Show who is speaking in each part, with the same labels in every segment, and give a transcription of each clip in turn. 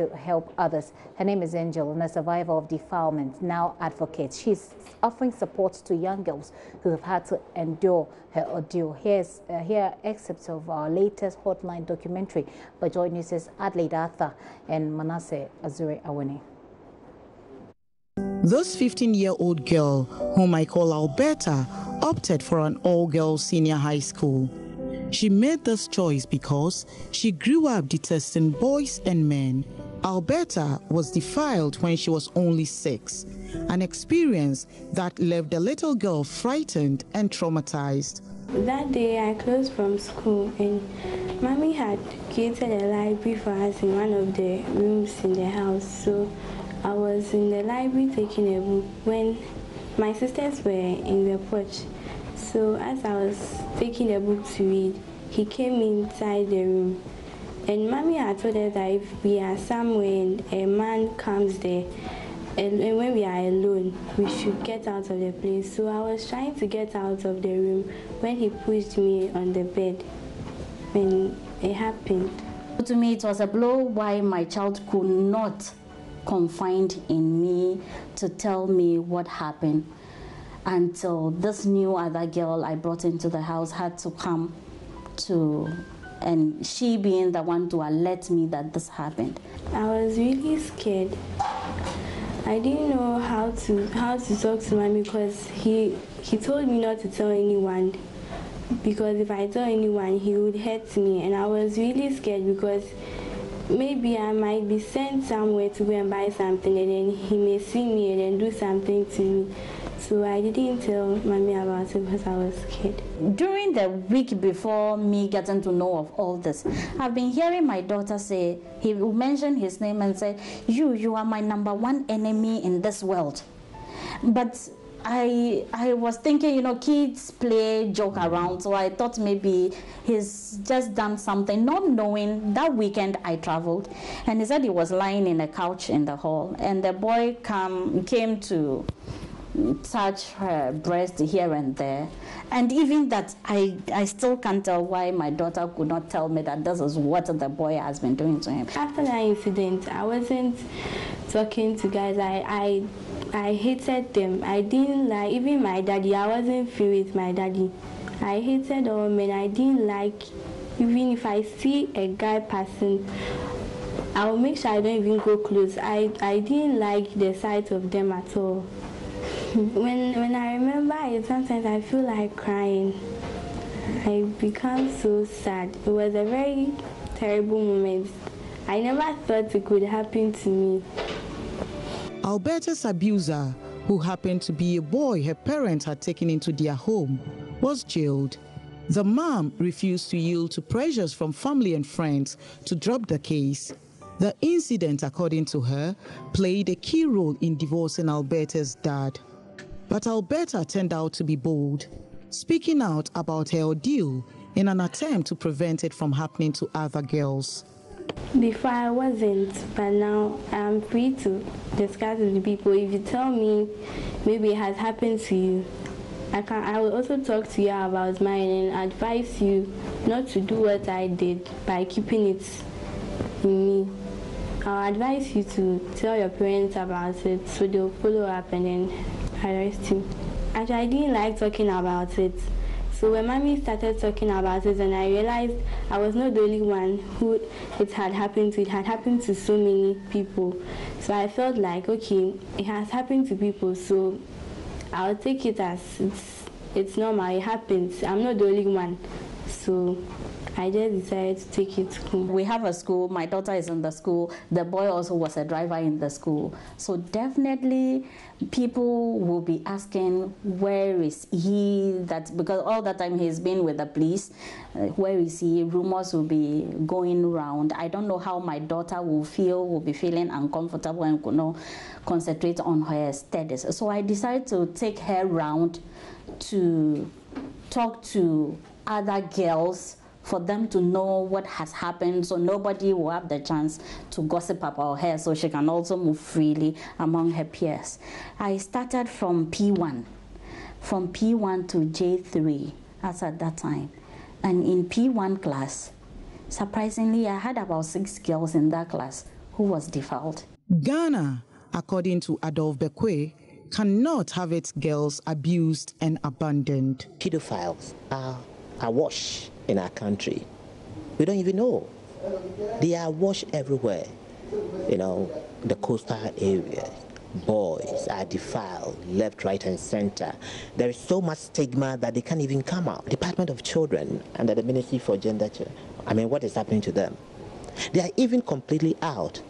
Speaker 1: to help others. Her name is Angel, and a survivor of defilement, now advocates. She's offering support to young girls who have had to endure her ordeal. Here are excerpts of our latest Hotline documentary by JoyNews' Adelaide Arthur and Manasseh Azure Awene.
Speaker 2: This 15-year-old girl, whom I call Alberta, opted for an all-girls senior high school. She made this choice because she grew up detesting boys and men. Alberta was defiled when she was only 6, an experience that left the little girl frightened and traumatized.
Speaker 3: That day I closed from school and Mommy had created a library for us in one of the rooms in the house. So I was in the library taking a book when my sisters were in the porch. So as I was taking a book to read, he came inside the room. And Mommy had told us that if we are somewhere and a man comes there, and when we are alone, we should get out of the place. So I was trying to get out of the room when he pushed me on the bed when it happened.
Speaker 4: To me, it was a blow why my child could not confide in me to tell me what happened until this new other girl I brought into the house had to come to, and she being the one to alert me that this happened.
Speaker 3: I was really scared. I didn't know how to talk to Mommy because he told me not to tell anyone, because if I tell anyone he would hurt me, and I was really scared because maybe I might be sent somewhere to go and buy something and then he may see me and then do something to me. So I didn't tell Mommy about it because I was scared.
Speaker 4: During the week before me getting to know of all this, I've been hearing my daughter say, he will mention his name and say, you are my #1 enemy in this world. But I was thinking, kids play, joke around, so I thought maybe he's just done something, not knowing that weekend I traveled, and he said he was lying in a couch in the hall, and the boy came to touch her breast here and there, and even that I still can't tell why my daughter could not tell me that this is what the boy has been doing to him.
Speaker 3: After that incident, I wasn't talking to guys. I hated them. I didn't like even my daddy. I wasn't free with my daddy. I hated all men. I didn't like, even if I see a guy passing, I'll make sure I don't even go close. I didn't like the sight of them at all. When I remember it, sometimes I feel like crying. I become so sad. It was a very terrible moment. I never thought it could happen to me.
Speaker 2: Alberta's abuser, who happened to be a boy her parents had taken into their home, was jailed. The mom refused to yield to pressures from family and friends to drop the case. The incident, according to her, played a key role in divorcing Alberta's dad. But Alberta turned out to be bold, speaking out about her ordeal in an attempt to prevent it from happening to other girls.
Speaker 3: Before I wasn't, but now I'm free to discuss with people. If you tell me maybe it has happened to you, I will also talk to you about mine and advise you not to do what I did by keeping it in me. I'll advise you to tell your parents about it so they'll follow up and then arrest you. Actually, I didn't like talking about it. So when Mommy started talking about it and I realized I was not the only one who it had happened to, it had happened to so many people. So I felt like, okay, it has happened to people, so I'll take it as it's normal, it happens. I'm not the only one. So I just decided to take it home.
Speaker 4: We have a school, my daughter is in the school, the boy also was a driver in the school. So definitely people will be asking, where is he? That because all the time he's been with the police, where is he? Rumors will be going around. I don't know how my daughter will be feeling uncomfortable and could not concentrate on her studies. So I decided to take her round to talk to other girls for them to know what has happened, so nobody will have the chance to gossip about her, so she can also move freely among her peers. I started from P1 to J3 as at that time. And in P1 class, surprisingly, I had about 6 girls in that class who was defiled.
Speaker 2: Ghana, according to Adolphe Bekwe, cannot have its girls abused and abandoned.
Speaker 5: Pedophiles are awash in our country. We don't even know. They are awash everywhere. You know, the coastal area. Boys are defiled left, right, and center. There is so much stigma that they can't even come out. Department of Children under the Ministry for Gender, I mean, what is happening to them? They are even completely out.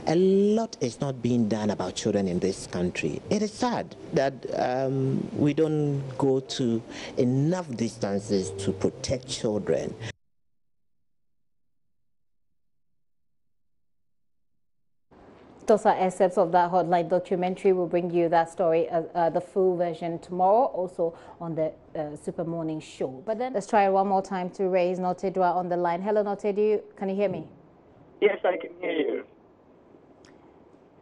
Speaker 5: A lot is not being done about children in this country. It is sad that we don't go to enough distances to protect children.
Speaker 1: Those are excerpts of that Hotline documentary. We'll bring you that story, the full version tomorrow, also on the Super Morning Show. But then let's try one more time to raise Notedwa on the line. Hello, Notedu. Can you hear me?
Speaker 6: Yes, I can hear you.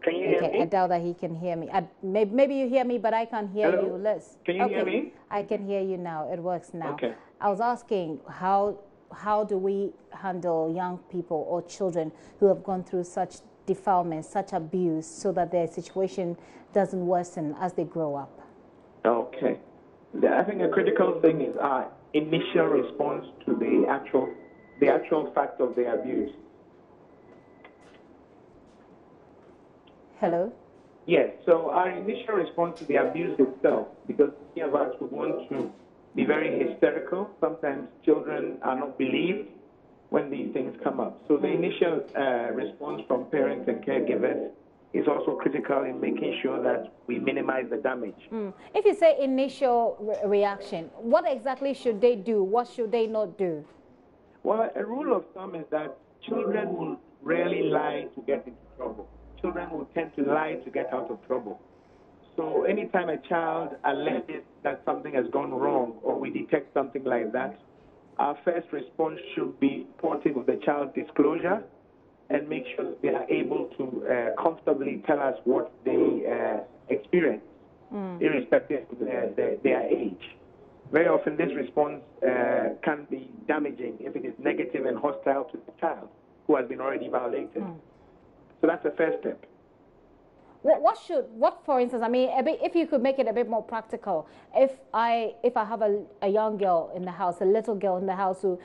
Speaker 6: Can you hear me?
Speaker 1: I doubt that he can hear me. Maybe you hear me, but I can't hear you.
Speaker 6: Can you hear me?
Speaker 1: I can hear you now. It works now.
Speaker 6: Okay.
Speaker 1: I was asking how do we handle young people or children who have gone through such defilement, such abuse, so that their situation doesn't worsen as they grow up?
Speaker 6: Okay. I think a critical thing is our initial response to the actual fact of the abuse.
Speaker 1: Hello?
Speaker 6: Yes, so our initial response to the abuse itself, because many of us would want to be very hysterical. Sometimes children are not believed when these things come up. So the initial response from parents and caregivers is also critical in making sure that we minimize the damage.
Speaker 1: If you say initial reaction, what exactly should they do? What should they not do?
Speaker 6: Well, a rule of thumb is that children will rarely lie to get into trouble. Children will tend to lie to get out of trouble. So anytime a child alleges that something has gone wrong or we detect something like that, our first response should be supportive of the child's disclosure and make sure that they are able to comfortably tell us what they experience, irrespective of their age. Very often this response can be damaging if it is negative and hostile to the child who has been already violated. So that's the first step.
Speaker 1: What for instance, I mean, if you could make it a bit more practical, if I have a young girl in the house, a little girl in the house who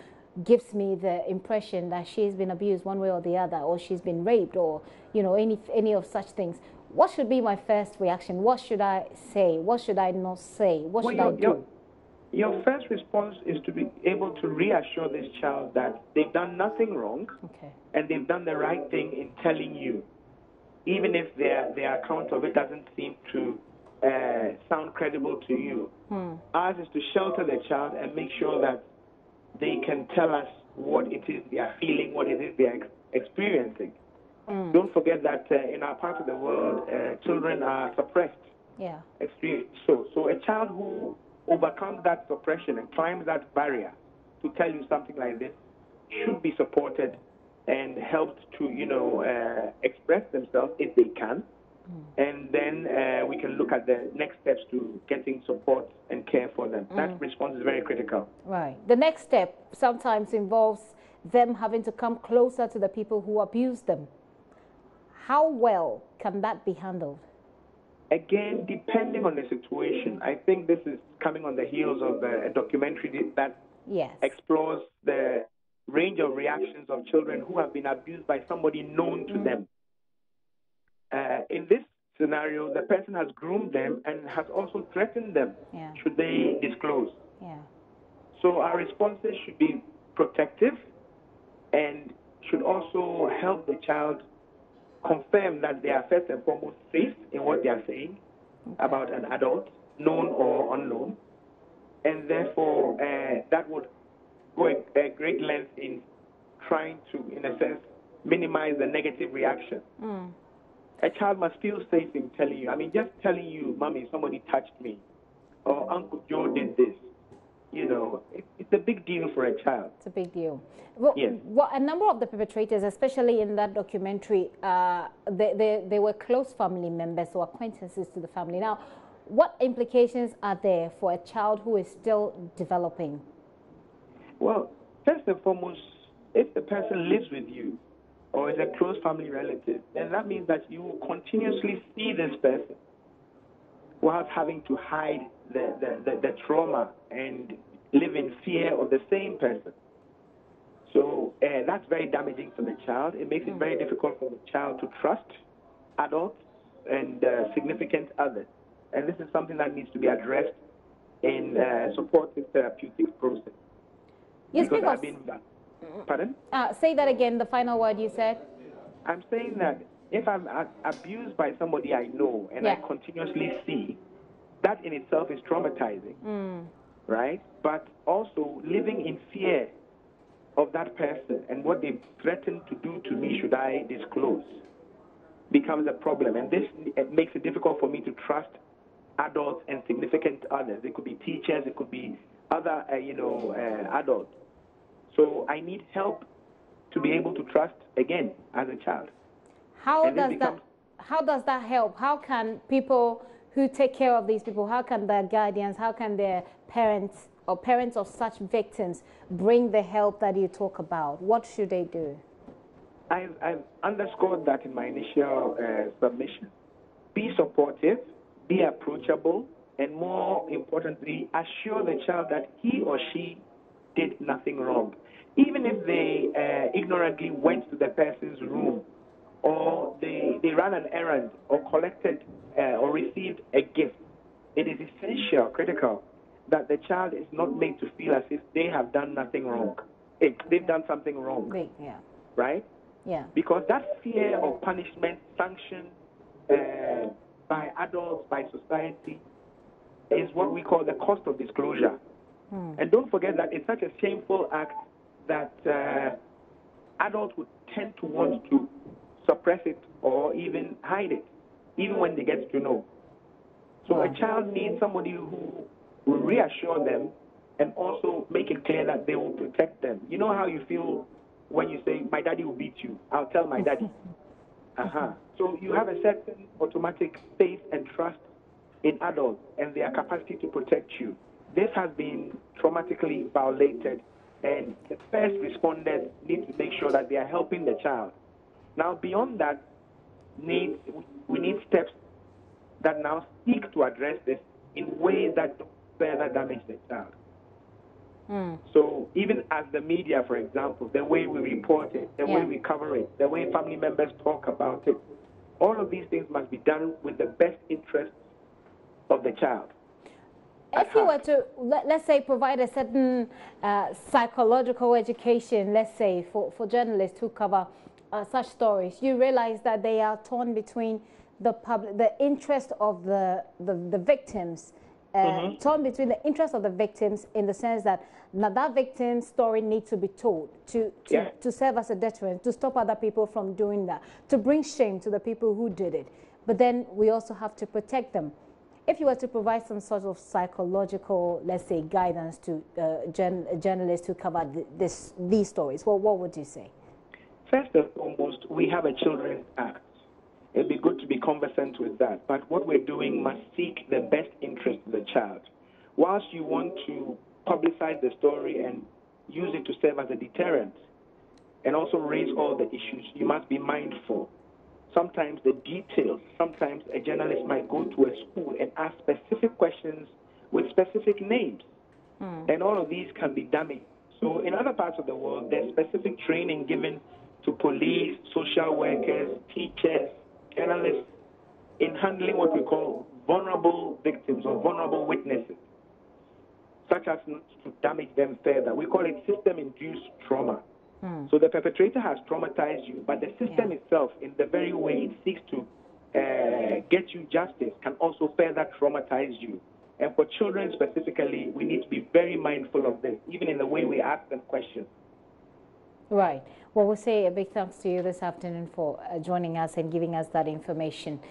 Speaker 1: gives me the impression that she's been abused one way or the other, or she's been raped, or, you know, any of such things, what should be my first reaction? What should I say? What should I not say? What should I do?
Speaker 6: Your first response is to be able to reassure this child that they've done nothing wrong, and they've done the right thing in telling you, even if their account of it doesn't seem to sound credible to you. Ours is to shelter the child and make sure that they can tell us what it is they are feeling, what it is they are experiencing. Don't forget that in our part of the world, children are suppressed.
Speaker 1: Yeah.
Speaker 6: So a child who overcomes that suppression and climbs that barrier to tell you something like this should be supported and helped to, express themselves if they can. And then we can look at the next steps to getting support and care for them. That response is very critical.
Speaker 1: Right. The next step sometimes involves them having to come closer to the people who abuse them. How well can that be handled?
Speaker 6: Again, depending on the situation. I think this is coming on the heels of a documentary that explores the range of reactions of children who have been abused by somebody known to them. In this scenario, the person has groomed them and has also threatened them should they disclose. So our responses should be protective and should also help the child confirm that they are first and foremost safe in what they are saying about an adult, known or unknown. And therefore, that would go a great length in trying to, in a sense, minimize the negative reaction. A child must feel safe in telling you. I mean, just telling you, Mommy, somebody touched me, or Uncle Joe did this. You know, it's a big deal for a child.
Speaker 1: It's a big deal. Well, a number of the perpetrators, especially in that documentary, they were close family members or acquaintances to the family. Now, what implications are there for a child who is still developing?
Speaker 6: Well, first and foremost, if the person lives with you, or is a close family relative, then that means that you will continuously see this person whilst having to hide the trauma and live in fear of the same person. So that's very damaging for the child. It makes it very difficult for the child to trust adults and significant others. And this is something that needs to be addressed in supportive therapeutic process.
Speaker 1: You speak of...
Speaker 6: Pardon?
Speaker 1: Say that again, the final word you said.
Speaker 6: I'm saying that if I'm abused by somebody I know and I continuously see, that in itself is traumatizing, right? But also living in fear of that person and what they threaten to do to me should I disclose becomes a problem. And this makes it difficult for me to trust adults and significant others. It could be teachers, it could be other, adults. So I need help to be able to trust again as a child.
Speaker 1: How does that help? How can people who take care of these people, how can their guardians, how can their parents or parents of such victims bring the help that you talk about? What should they do?
Speaker 6: I've underscored that in my initial submission. Be supportive, be approachable, and more importantly, assure the child that he or she did nothing wrong. Even if they ignorantly went to the person's room, or they ran an errand, or collected or received a gift, it is essential, critical, that the child is not made to feel as if they have done nothing wrong. They've done something wrong, right?
Speaker 1: Yeah.
Speaker 6: Because that fear of punishment, sanction by adults, by society, is what we call the cost of disclosure. And don't forget that it's such a shameful act that adults would tend to want to suppress it or even hide it, even when they get to know. So a child needs somebody who will reassure them and also make it clear that they will protect them. You know how you feel when you say, my daddy will beat you. I'll tell my daddy. So you have a certain automatic faith and trust in adults and their capacity to protect you. This has been traumatically violated, and the first responders need to make sure that they are helping the child. Now, beyond that, we need steps that now seek to address this in ways that don't further damage the child. So even as the media, for example, the way we report it, the way we cover it, the way family members talk about it, all of these things must be done with the best interest of the child.
Speaker 1: If you were to, let's say, provide a certain psychological education, let's say, for journalists who cover such stories, you realize that they are torn between the interest of the victims, torn between the interest of the victims in the sense that that victim's story needs to be told to serve as a deterrent, to stop other people from doing that, to bring shame to the people who did it. But then we also have to protect them. If you were to provide some sort of psychological, let's say, guidance to journalists who cover these stories, what would you say?
Speaker 6: First and foremost, we have a Children's Act. It'd be good to be conversant with that. But what we're doing must seek the best interest of the child. Whilst you want to publicize the story and use it to serve as a deterrent and also raise all the issues, you must be mindful. Sometimes the details, sometimes a journalist might go to a school and ask specific questions with specific names. And all of these can be damaging. So in other parts of the world, there's specific training given to police, social workers, teachers, journalists in handling what we call vulnerable victims or vulnerable witnesses, such as not to damage them further. We call it system-induced trauma. So the perpetrator has traumatized you, but the system itself, in the very way it seeks to get you justice, can also further traumatize you. And for children specifically, we need to be very mindful of this, even in the way we ask them questions.
Speaker 1: Right. Well, we'll say a big thanks to you this afternoon for joining us and giving us that information.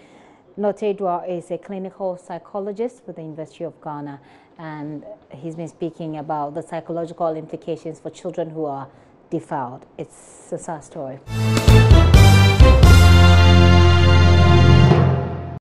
Speaker 1: Notedwa is a clinical psychologist with the University of Ghana, and he's been speaking about the psychological implications for children who are defiled. It's a sad story.